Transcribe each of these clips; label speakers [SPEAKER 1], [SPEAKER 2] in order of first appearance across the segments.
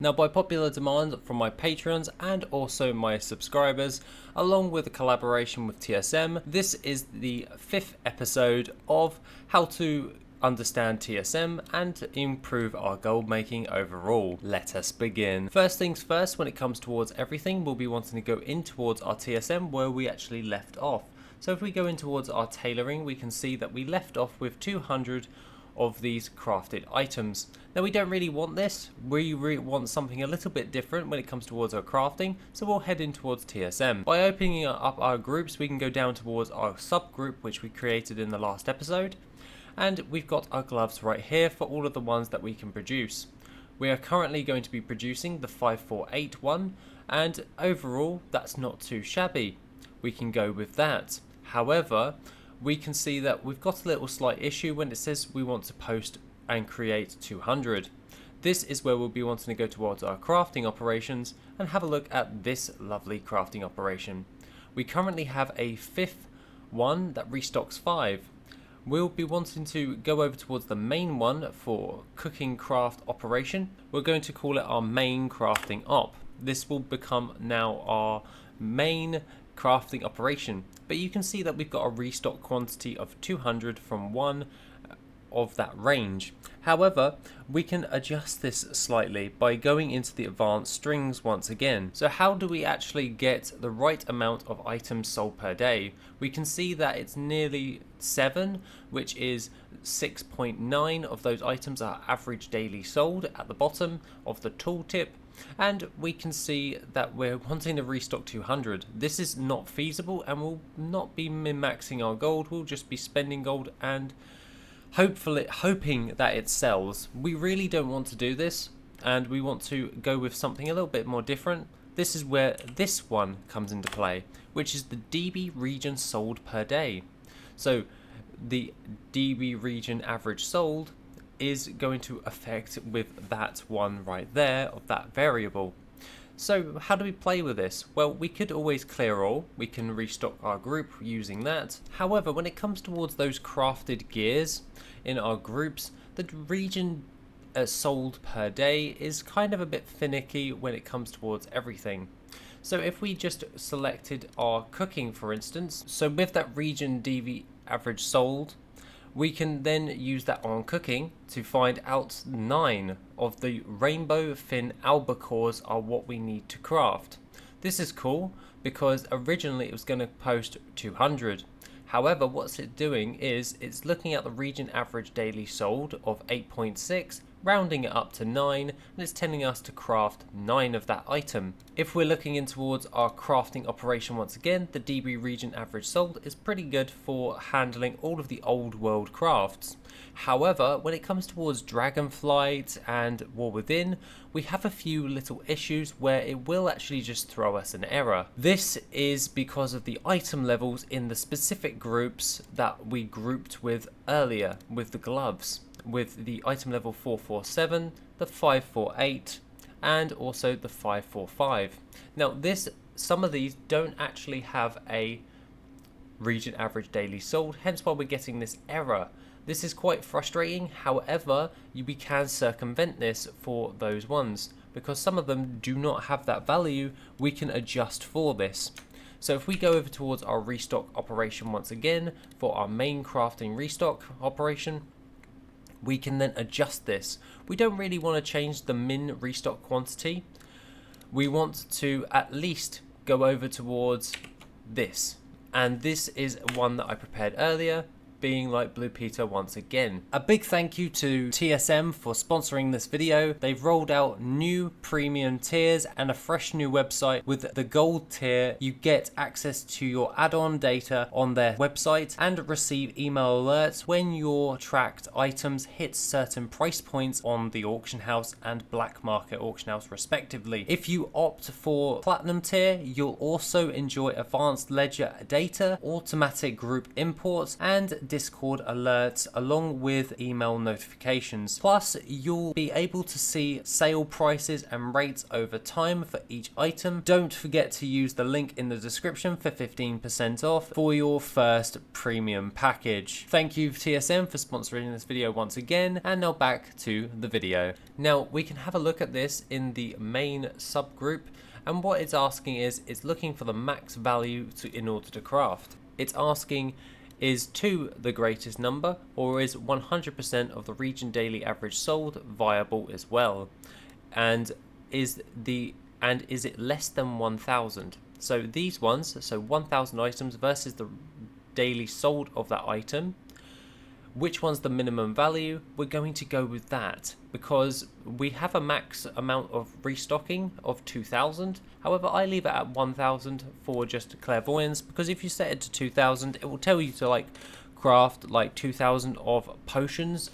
[SPEAKER 1] Now, by popular demand from my patrons and also my subscribers, along with a collaboration with TSM, this is the 5th episode of how to understand TSM and improve our gold making overall. Let us begin. First things first, when it comes towards everything, we'll be wanting to go in towards our TSM where we actually left off. So if we go in towards our tailoring, we can see that we left off with 200 of these crafted items. Now we don't really want this, we really want something a little bit different when it comes towards our crafting, so we'll head in towards TSM. By opening up our groups, we can go down towards our subgroup which we created in the last episode, and we've got our gloves right here for all of the ones that we can produce. We are currently going to be producing the 548 one, and overall that's not too shabby. We can go with that. However, we can see that we've got a little slight issue when it says we want to post and create 200. This is where we'll be wanting to go towards our crafting operations and have a look at this lovely crafting operation. We currently have a 5th one that restocks 5. We'll be wanting to go over towards the main one for cooking craft operation. We're going to call it our main crafting op. This will become now our main crafting operation, but you can see that we've got a restock quantity of 200 from one of that range. However, we can adjust this slightly by going into the advanced strings once again. So how do we actually get the right amount of items sold per day? We can see that it's nearly 7, which is 6.9 of those items are average daily sold at the bottom of the tooltip. And we can see that we're wanting to restock 200. This is not feasible and we'll not be min-maxing our gold, we'll just be spending gold and hoping that it sells. We really don't want to do this, and we want to go with something a little bit more different. This is where this one comes into play, which is the DB region sold per day. So the DB region average sold is going to affect with that one right there of that variable. So how do we play with this? Well, we could always clear all, we can restock our group using that. However, when it comes towards those crafted gears in our groups, the region sold per day is kind of a bit finicky when it comes towards everything. So if we just selected our cooking, for instance, so with that region DB average sold, we can then use that on cooking to find out 9 of the rainbow fin albacores are what we need to craft. This is cool because originally it was going to post 200. However, what's it doing is it's looking at the region average daily sold of 8.6, rounding it up to 9, and it's telling us to craft 9 of that item. If we're looking in towards our crafting operation once again, the DB region average sold is pretty good for handling all of the old world crafts. However, when it comes towards Dragonflight and War Within, we have a few little issues where it will actually just throw us an error. This is because of the item levels in the specific groups that we grouped with earlier with the gloves, with the item level 447, the 548, and also the 545. Now some of these don't actually have a region average daily sold, hence why we're getting this error. This is quite frustrating. However, we can circumvent this for those ones because some of them do not have that value. We can adjust for this. So if we go over towards our restock operation once again for our main crafting restock operation, we can then adjust this. We don't really want to change the min restock quantity. We want to at least go over towards this. And this is one that I prepared earlier, being like Blue Peter once again. A big thank you to TSM for sponsoring this video. They've rolled out new premium tiers and a fresh new website. With the gold tier, you get access to your add-on data on their website and receive email alerts when your tracked items hit certain price points on the auction house and black market auction house respectively. If you opt for platinum tier, you'll also enjoy advanced ledger data, automatic group imports, and Discord alerts along with email notifications. Plus, you'll be able to see sale prices and rates over time for each item. Don't forget to use the link in the description for 15% off for your first premium package. Thank you TSM for sponsoring this video once again, and now back to the video. Now we can have a look at this in the main subgroup, and what it's asking is it's looking for the max value in order to craft. It's asking, is 2 the greatest number, or is 100% of the region daily average sold viable as well? And is it less than 1,000? So these ones, so 1,000 items versus the daily sold of that item, which one's the minimum value? We're going to go with that because we have a max amount of restocking of 2,000. However, I leave it at 1,000 for just clairvoyance, because if you set it to 2,000, it will tell you to like craft like 2,000 of potions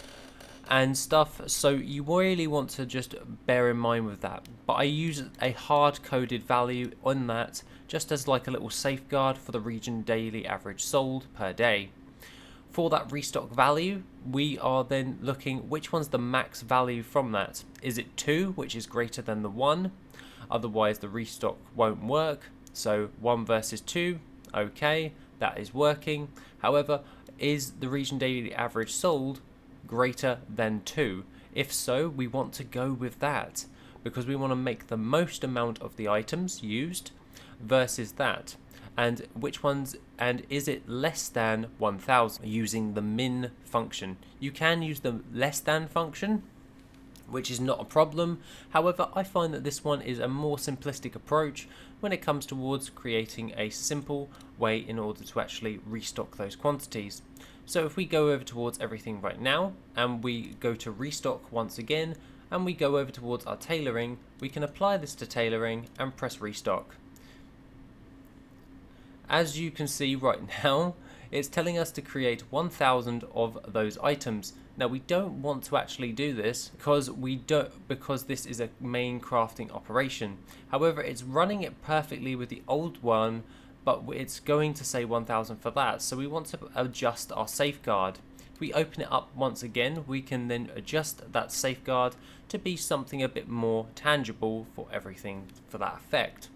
[SPEAKER 1] and stuff, so you really want to just bear in mind with that. But I use a hard-coded value on that just as like a little safeguard for the region daily average sold per day. For that restock value, we are then looking which one's the max value from that. Is it 2, which is greater than the 1? Otherwise the restock won't work. So 1 versus 2, okay, that is working. However, is the region daily average sold greater than 2? If so, we want to go with that because we want to make the most amount of the items used versus that. And which ones, and is it less than 1,000 using the min function? You can use the less than function, which is not a problem. However, I find that this one is a more simplistic approach when it comes towards creating a simple way in order to actually restock those quantities. So if we go over towards everything right now and we go to restock once again and we go over towards our tailoring, we can apply this to tailoring and press restock. As you can see right now, it's telling us to create 1,000 of those items. Now we don't want to actually do this because this is a main crafting operation. However, it's running it perfectly with the old one, but it's going to say 1,000 for that. So we want to adjust our safeguard. If we open it up once again, we can then adjust that safeguard to be something a bit more tangible for everything for that effect.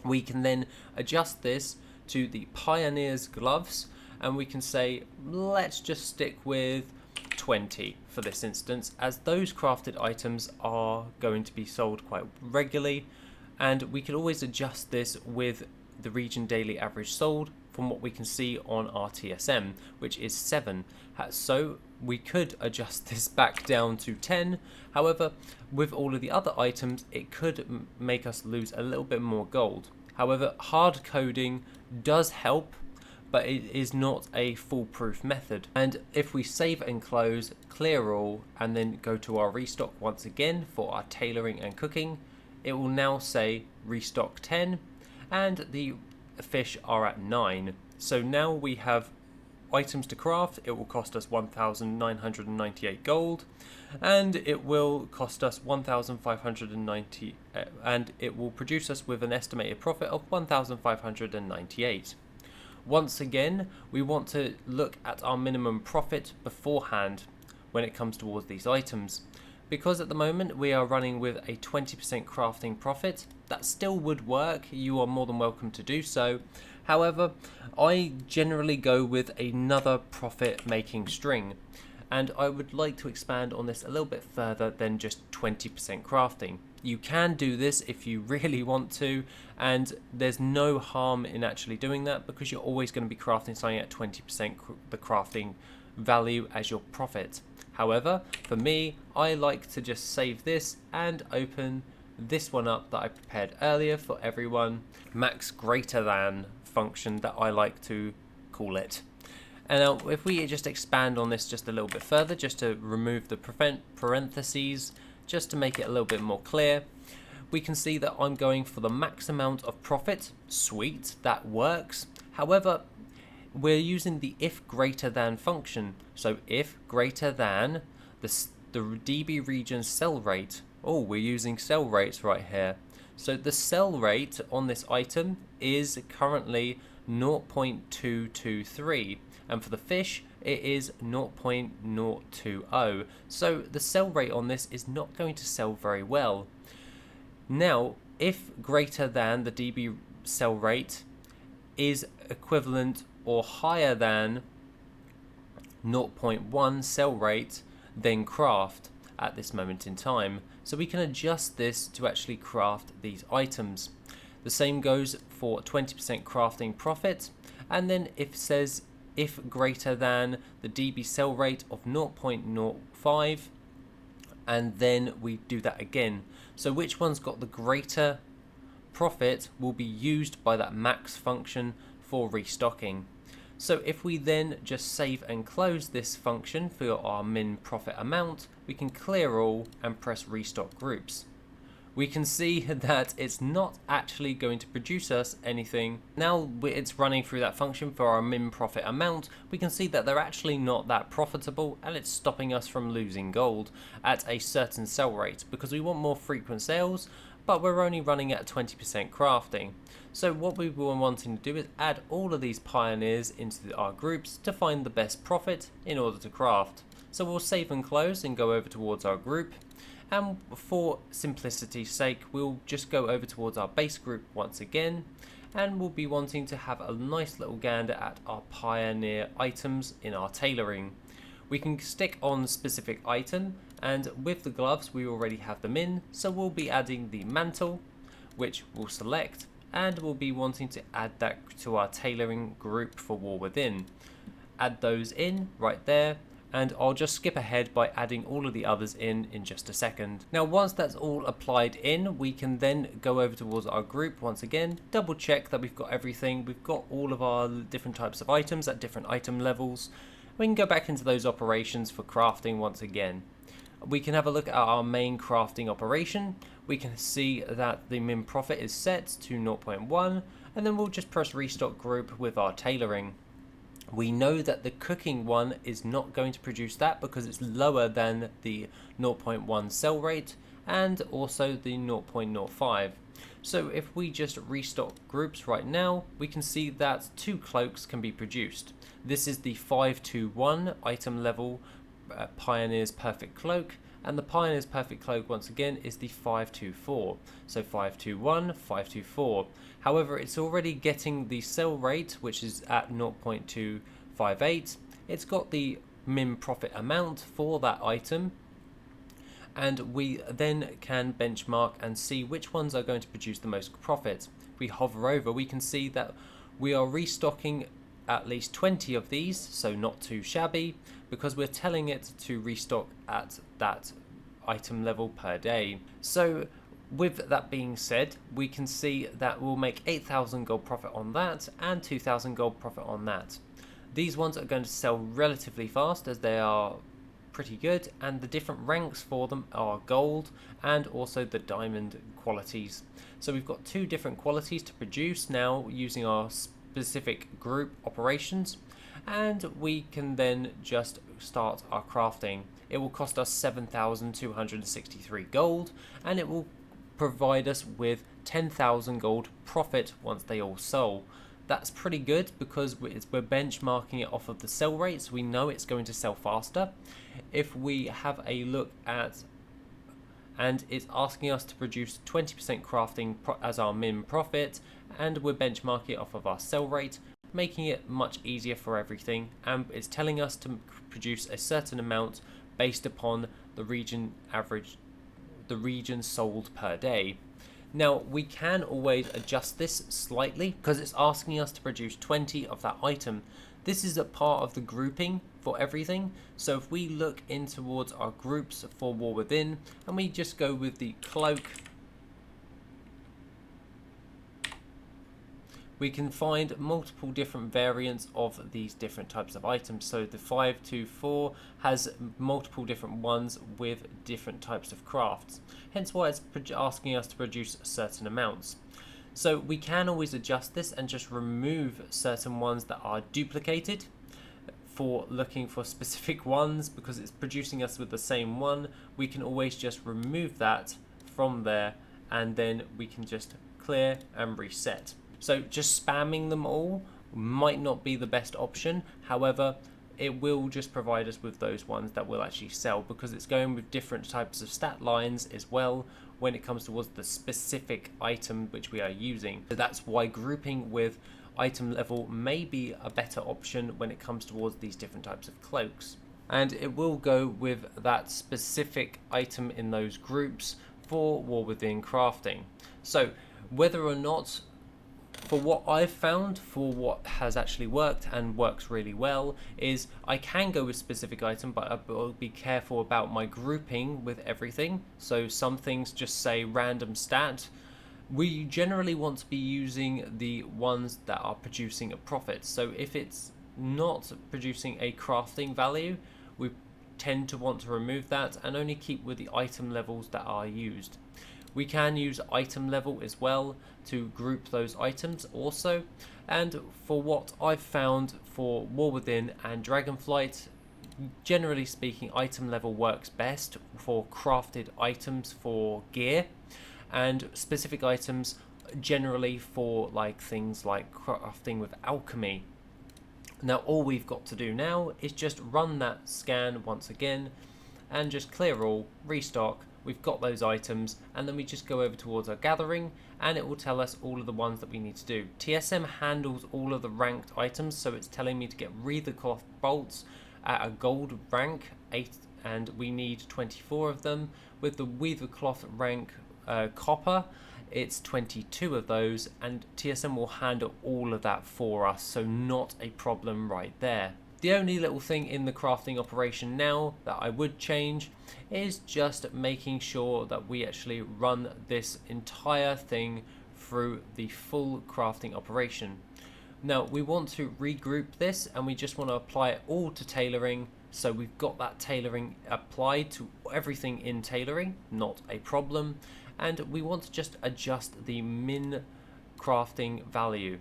[SPEAKER 1] We can then adjust this to the Pioneer's gloves, and we can say let's just stick with 20 for this instance, as those crafted items are going to be sold quite regularly, and we can always adjust this with the region daily average sold from what we can see on our TSM, which is 7. So we could adjust this back down to 10. However, with all of the other items, it could make us lose a little bit more gold. However, hard coding does help, but it is not a foolproof method. And if we save and close, clear all, and then go to our restock once again for our tailoring and cooking, it will now say restock 10, and the fish are at 9. So now we have items to craft. It will cost us 1,998 gold, and it will cost us 1,590, and it will produce us with an estimated profit of 1,598. Once again, we want to look at our minimum profit beforehand when it comes towards these items. Because at the moment we are running with a 20% crafting profit, that still would work. You are more than welcome to do so. However, I generally go with another profit making string, and I would like to expand on this a little bit further than just 20% crafting. You can do this if you really want to, and there's no harm in actually doing that because you're always going to be crafting something at 20% the crafting value as your profit. However, for me, I like to just save this and open this one up that I prepared earlier for everyone. Max greater than function that I like to call it. And now if we just expand on this just a little bit further, just to remove the parentheses, just to make it a little bit more clear, we can see that I'm going for the max amount of profit. Sweet, that works. However, we're using the if greater than function. So if greater than the DB region sell rate. Oh, we're using sell rates right here. So the sell rate on this item is currently 0.223, and for the fish it is 0.020. So the sell rate on this is not going to sell very well. Now, if greater than the DB sell rate is equivalent or higher than 0.1 sell rate, then craft at this moment in time. So we can adjust this to actually craft these items. The same goes for 20% crafting profit, and then if it says if greater than the DB sell rate of 0.05, and then we do that again. So which one's got the greater profit will be used by that max function for restocking. So if we then just save and close this function for our min profit amount, we can clear all and press restock groups. We can see that it's not actually going to produce us anything. Now it's running through that function for our min profit amount, we can see that they're actually not that profitable, and it's stopping us from losing gold at a certain sell rate because we want more frequent sales, but we're only running at 20% crafting. So what we were wanting to do is add all of these pioneers into our groups to find the best profit in order to craft. So we'll save and close and go over towards our group, and for simplicity's sake we'll just go over towards our base group once again, and we'll be wanting to have a nice little gander at our pioneer items in our tailoring. We can stick on specific item, and with the gloves we already have them in, so we'll be adding the mantle, which we'll select, and we'll be wanting to add that to our tailoring group for War Within. Add those in right there, and I'll just skip ahead by adding all of the others in just a second. Now once that's all applied in, we can then go over towards our group once again, double check that we've got everything, we've got all of our different types of items at different item levels. We can go back into those operations for crafting once again. We can have a look at our main crafting operation. We can see that the min profit is set to 0.1, and then we'll just press restock group with our tailoring. We know that the cooking one is not going to produce that because it's lower than the 0.1 sell rate and also the 0.05. So if we just restock groups right now, we can see that 2 cloaks can be produced. This is the 521 item level Pioneer's Perfect Cloak, and the Pioneer's Perfect Cloak once again is the 524. So 521, 524. However, it's already getting the sell rate, which is at 0.258. It's got the min profit amount for that item, and we then can benchmark and see which ones are going to produce the most profit. If we hover over, we can see that we are restocking at least 20 of these, so not too shabby, because we're telling it to restock at that item level per day. So with that being said, we can see that we'll make 8,000 gold profit on that and 2,000 gold profit on that. These ones are going to sell relatively fast as they are pretty good, and the different ranks for them are gold and also the diamond qualities. So we've got 2 different qualities to produce now using our specific group operations, and we can then just start our crafting. It will cost us 7,263 gold, and it will provide us with 10,000 gold profit once they all sell. That's pretty good because we're benchmarking it off of the sell rate, so we know it's going to sell faster. If we have a look at, and it's asking us to produce 20% crafting as our min profit, and we're benchmarking it off of our sell rate, making it much easier for everything, and it's telling us to produce a certain amount based upon the region average, the region sold per day. Now we can always adjust this slightly because it's asking us to produce 20 of that item. This is a part of the grouping for everything. So if we look in towards our groups for War Within and we just go with the cloak, we can find multiple different variants of these different types of items. So the 524 has multiple different ones with different types of crafts, hence why it's asking us to produce certain amounts. So we can always adjust this and just remove certain ones that are duplicated for looking for specific ones, because it's producing us with the same one. We can always just remove that from there, and then we can just clear and reset. So just spamming them all might not be the best option. However, it will just provide us with those ones that will actually sell, because it's going with different types of stat lines as well when it comes towards the specific item which we are using. So that's why grouping with item level may be a better option when it comes towards these different types of cloaks. And it will go with that specific item in those groups for War Within crafting. So whether or not, for what I've found, for what has actually worked and works really well, is I can go with specific item, but I will be careful about my grouping with everything. So some things just say random stat. We generally want to be using the ones that are producing a profit. So if it's not producing a crafting value, we tend to want to remove that and only keep with the item levels that are used. We can use item level as well to group those items also. And for what I've found for War Within and Dragonflight, generally speaking, item level works best for crafted items for gear, and specific items generally for like things like crafting with alchemy. Now all we've got to do now is just run that scan once again and just clear all, restock. We've got those items, and then we just go over towards our gathering and it will tell us all of the ones that we need to do. TSM handles all of the ranked items, so it's telling me to get Wreather Cloth bolts at a gold rank 8, and we need 24 of them. With the Weaver Cloth rank copper, it's 22 of those, and TSM will handle all of that for us, so not a problem right there. The only little thing in the crafting operation now that I would change is just making sure that we actually run this entire thing through the full crafting operation. Now we want to regroup this, and we just want to apply it all to tailoring, so we've got that tailoring applied to everything in tailoring, not a problem. And we want to just adjust the min crafting value.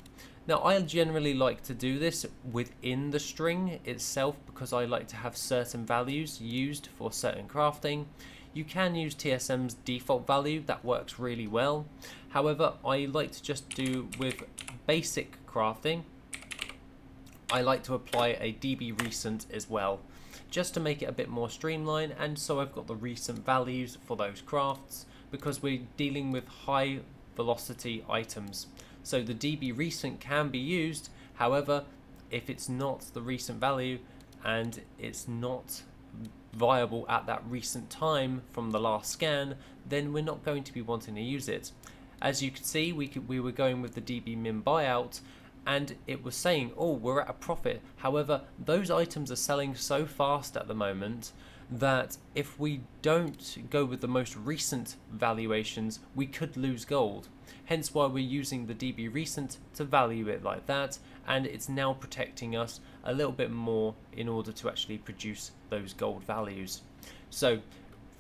[SPEAKER 1] Now I generally like to do this within the string itself, because I like to have certain values used for certain crafting. You can use TSM's default value, that works really well. However, I like to just do with basic crafting, I like to apply a DB recent as well, just to make it a bit more streamlined, and so I've got the recent values for those crafts, because we're dealing with high velocity items. So the DB recent can be used, however, if it's not the recent value and it's not viable at that recent time from the last scan, then we're not going to be wanting to use it. As you can see, we were going with the DB min buyout, and it was saying, oh, we're at a profit. However, those items are selling so fast at the moment that if we don't go with the most recent valuations, we could lose gold. Hence why we're using the DB recent to value it like that, and it's now protecting us a little bit more in order to actually produce those gold values. So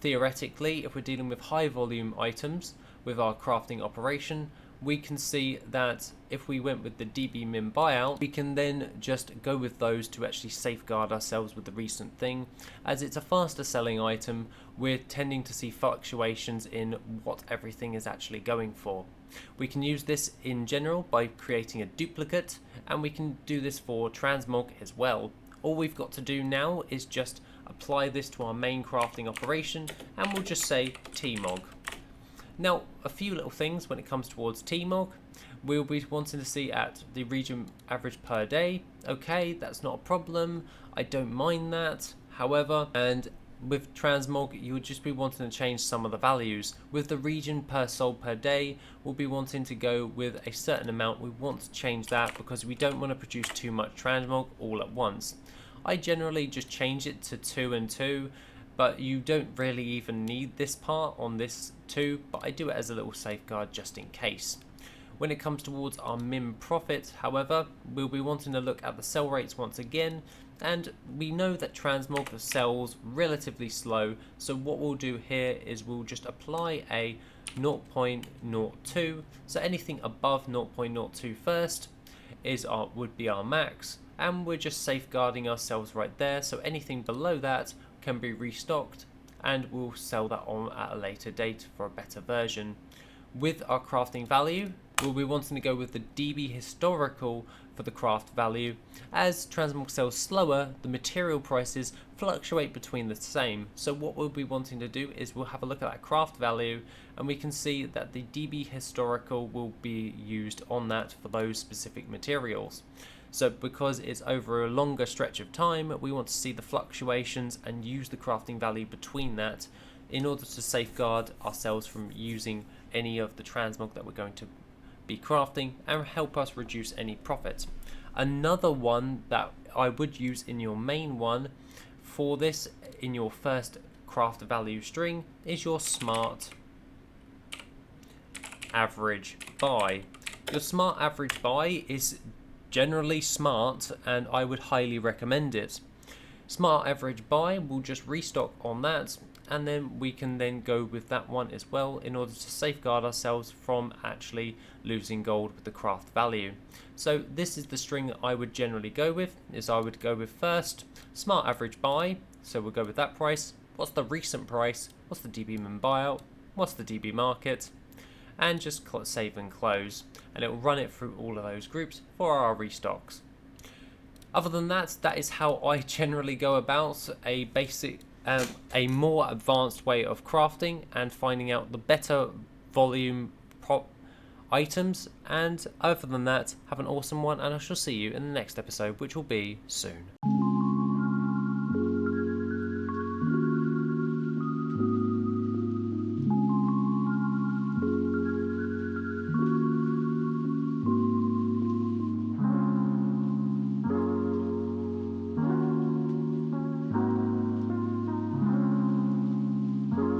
[SPEAKER 1] theoretically, if we're dealing with high volume items with our crafting operation, we can see that if we went with the DB min buyout, we can then just go with those to actually safeguard ourselves with the recent thing. As it's a faster selling item, we're tending to see fluctuations in what everything is actually going for. We can use this in general by creating a duplicate, and we can do this for Transmog as well. All we've got to do now is just apply this to our main crafting operation, and we'll just say TMog. Now, a few little things when it comes towards TMog. We'll be wanting to see at the region average per day. Okay, that's not a problem. I don't mind that. However, and with Transmog, you would just be wanting to change some of the values. With the region per soul per day, we'll be wanting to go with a certain amount. We want to change that because we don't want to produce too much Transmog all at once. I generally just change it to 2 and 2. But you don't really even need this part on this 2, but I do it as a little safeguard just in case. When it comes towards our min profit, however, we'll be wanting to look at the sell rates once again, and we know that Transmog sells relatively slow, so what we'll do here is we'll just apply a 0.02, so anything above 0.02 first would be our max, and we're just safeguarding ourselves right there, so anything below that can be restocked, and we'll sell that on at a later date for a better version. With our crafting value, we'll be wanting to go with the DB historical for the craft value. As Transmog sells slower, the material prices fluctuate between the same. So what we'll be wanting to do is we'll have a look at that craft value, and we can see that the DB historical will be used on that for those specific materials. So because it's over a longer stretch of time, we want to see the fluctuations and use the crafting value between that in order to safeguard ourselves from using any of the transmog that we're going to be crafting and help us reduce any profit. Another one that I would use in your main one for this, in your first craft value string, is your smart average buy. Your smart average buy is generally smart, and I would highly recommend it. Smart average buy will just restock on that, and then we can then go with that one as well in order to safeguard ourselves from actually losing gold with the craft value. So this is the string I would generally go with. I would go with first smart average buy, so we'll go with that price. What's the recent price? What's the DB min buyout? What's the DB market? And just save and close, and it will run it through all of those groups for our restocks. Other than that, that is how I generally go about a basic, a more advanced way of crafting and finding out the better volume items. And other than that, have an awesome one, and I shall see you in the next episode, which will be soon.